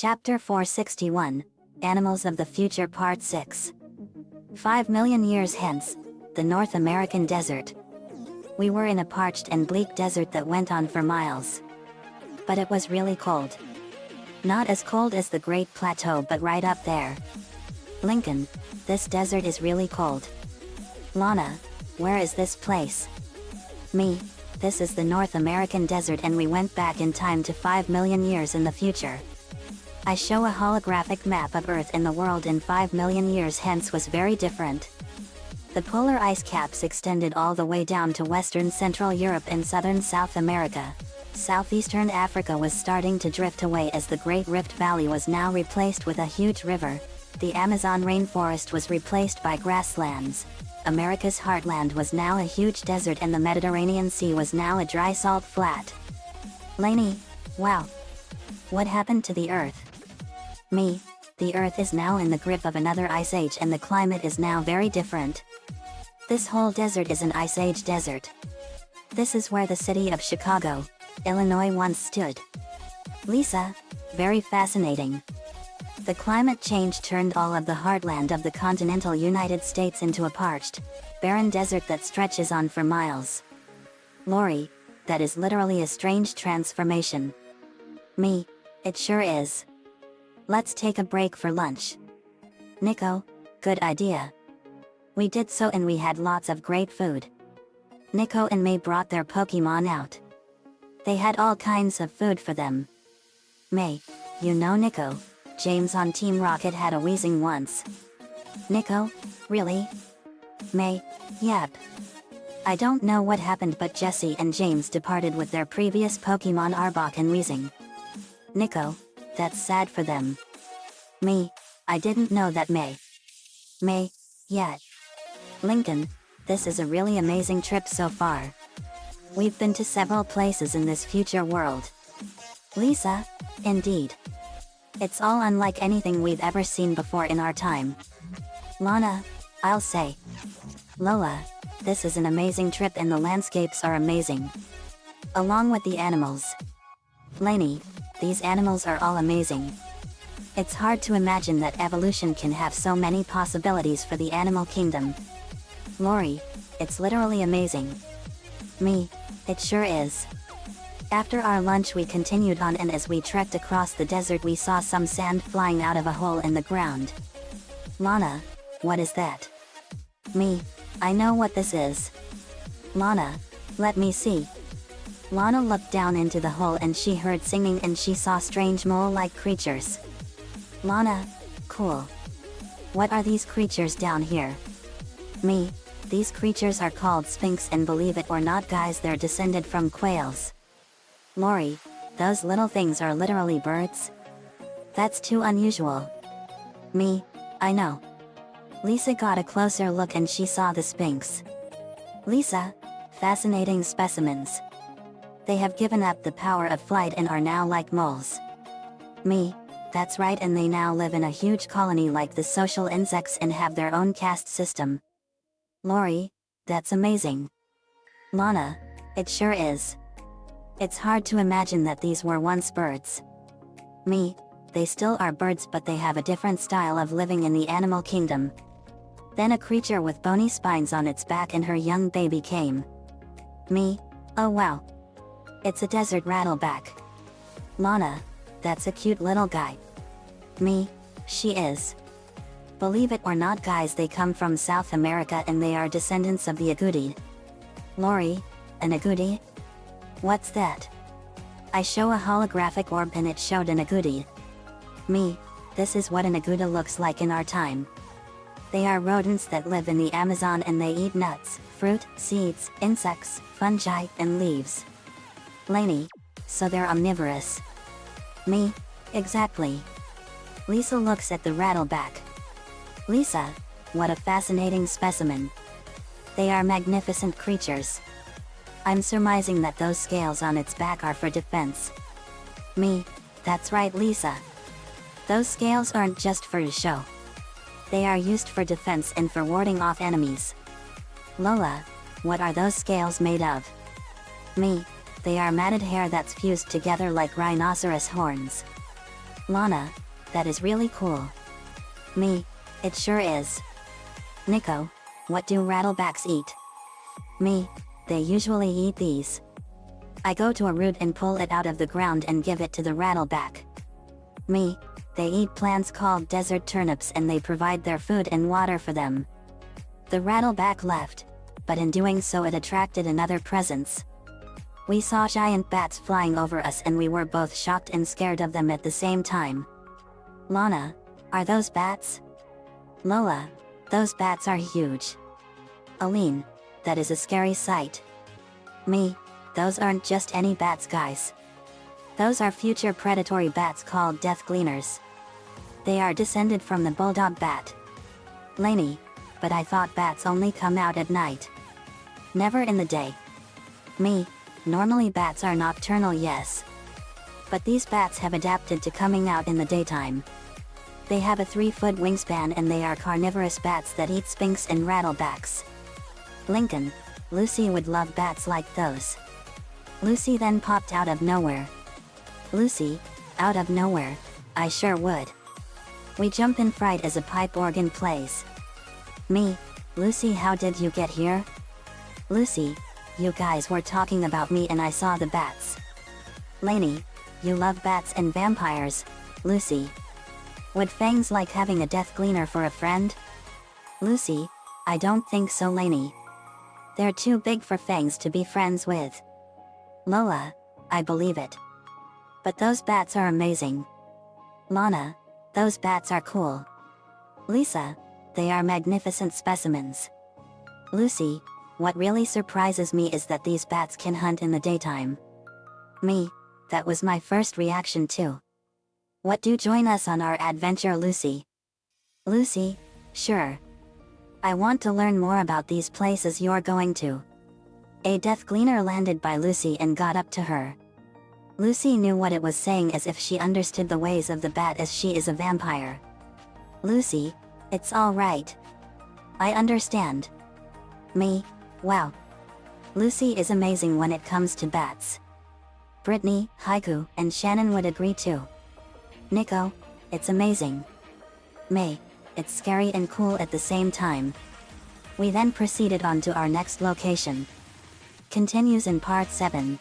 Chapter 461, Animals of the Future Part 6. 5 million years hence, the North American desert. We were in a parched and bleak desert that went on for miles. But it was really cold. Not as cold as the Great Plateau, but right up there. Lincoln, this desert is really cold. Lana, where is this place? Me, this is the North American desert, and we went back in time to 5 million years in the future. I show a holographic map of Earth, and the world in 5 million years hence was very different. The polar ice caps extended all the way down to western Central Europe and southern South America. Southeastern Africa was starting to drift away as the Great Rift Valley was now replaced with a huge river. The Amazon rainforest was replaced by grasslands. America's heartland was now a huge desert, and the Mediterranean Sea was now a dry salt flat. Lainey, wow. What happened to the Earth? Me, the Earth is now in the grip of another ice age, and the climate is now very different. This whole desert is an ice age desert. This is where the city of Chicago, Illinois once stood. Lisa, very fascinating. The climate change turned all of the heartland of the continental United States into a parched, barren desert that stretches on for miles. Lori, that is literally a strange transformation. Me, it sure is. Let's take a break for lunch. Nico, good idea. We did so, and we had lots of great food. Nico and May brought their Pokemon out. They had all kinds of food for them. May, you know Nico, James on Team Rocket had a wheezing once. Nico, really? May, yep. I don't know what happened, but Jesse and James departed with their previous Pokemon Arbok and wheezing. Nico, that's sad for them. Me, I didn't know that. May, yet. Lincoln, this is a really amazing trip so far. We've been to several places in this future world. Lisa, indeed. It's all unlike anything we've ever seen before in our time. Lana, I'll say. Lola, this is an amazing trip, and the landscapes are amazing. Along with the animals. Lainey, these animals are all amazing. It's hard to imagine that evolution can have so many possibilities for the animal kingdom. Lori, it's literally amazing. Me, it sure is. After our lunch we continued on, and as we trekked across the desert we saw some sand flying out of a hole in the ground. Lana, what is that? Me, I know what this is. Lana, let me see. Lana looked down into the hole, and she heard singing, and she saw strange mole-like creatures. Lana, cool. What are these creatures down here? Me, these creatures are called sphinx, and believe it or not guys, they're descended from quails. Lori, those little things are literally birds? That's too unusual. Me, I know. Lisa got a closer look, and she saw the sphinx. Lisa, fascinating specimens. They have given up the power of flight and are now like moles. Me, that's right, and they now live in a huge colony like the social insects and have their own caste system. Lori, that's amazing. Lana, it sure is. It's hard to imagine that these were once birds. Me, they still are birds, but they have a different style of living in the animal kingdom. Then a creature with bony spines on its back and her young baby came. Me, oh wow. It's a desert rattleback. Lana, that's a cute little guy. Me, she is. Believe it or not guys, they come from South America, and they are descendants of the agouti. Lori, an agouti? What's that? I show a holographic orb, and it showed an agouti. Me, this is what an agouti looks like in our time. They are rodents that live in the Amazon, and they eat nuts, fruit, seeds, insects, fungi, and leaves. Lainey, so they're omnivorous. Me, exactly. Lisa looks at the rattleback. Lisa, what a fascinating specimen. They are magnificent creatures. I'm surmising that those scales on its back are for defense. Me, that's right Lisa. Those scales aren't just for show. They are used for defense and for warding off enemies. Lola, what are those scales made of? Me, they are matted hair that's fused together like rhinoceros horns. Lana, that is really cool. Me, it sure is. Nico, what do rattlebacks eat? Me, they usually eat these. I go to a root and pull it out of the ground and give it to the rattleback. Me, they eat plants called desert turnips and they provide their food and water for them. The rattleback left, but in doing so it attracted another presence. We saw giant bats flying over us and we were both shocked and scared of them at the same time. Lana, are those bats? Lola, those bats are huge. Aline, that is a scary sight. Me, those aren't just any bats, guys. Those are future predatory bats called death gleaners. They are descended from the bulldog bat. Lainey, but I thought bats only come out at night. Never in the day. Me, normally bats are nocturnal, yes. But these bats have adapted to coming out in the daytime. They have a 3-foot wingspan and they are carnivorous bats that eat skinks and rattlebacks. Lincoln, Lucy would love bats like those. Lucy then popped out of nowhere. Lucy, out of nowhere, I sure would. We jump in fright as a pipe organ plays. Me, Lucy, how did you get here? Lucy, you guys were talking about me and I saw the bats. Lainey, you love bats and vampires. Lucy, would fangs like having a death gleaner for a friend? Lucy, I don't think so, Lainey. They're too big for fangs to be friends with. Lola, I believe it. But those bats are amazing. Lana, those bats are cool. Lisa, they are magnificent specimens. Lucy, what really surprises me is that these bats can hunt in the daytime. Me, that was my first reaction too. What do join us on our adventure, Lucy? Lucy, sure. I want to learn more about these places you're going to. A death gleaner landed by Lucy and got up to her. Lucy knew what it was saying as if she understood the ways of the bat as she is a vampire. Lucy, it's all right. I understand. Me, wow. Lucy is amazing when it comes to bats. Brittany, Haiku, and Shannon would agree too. Nico, it's amazing. May, it's scary and cool at the same time. We then proceeded on to our next location. Continues in part 7.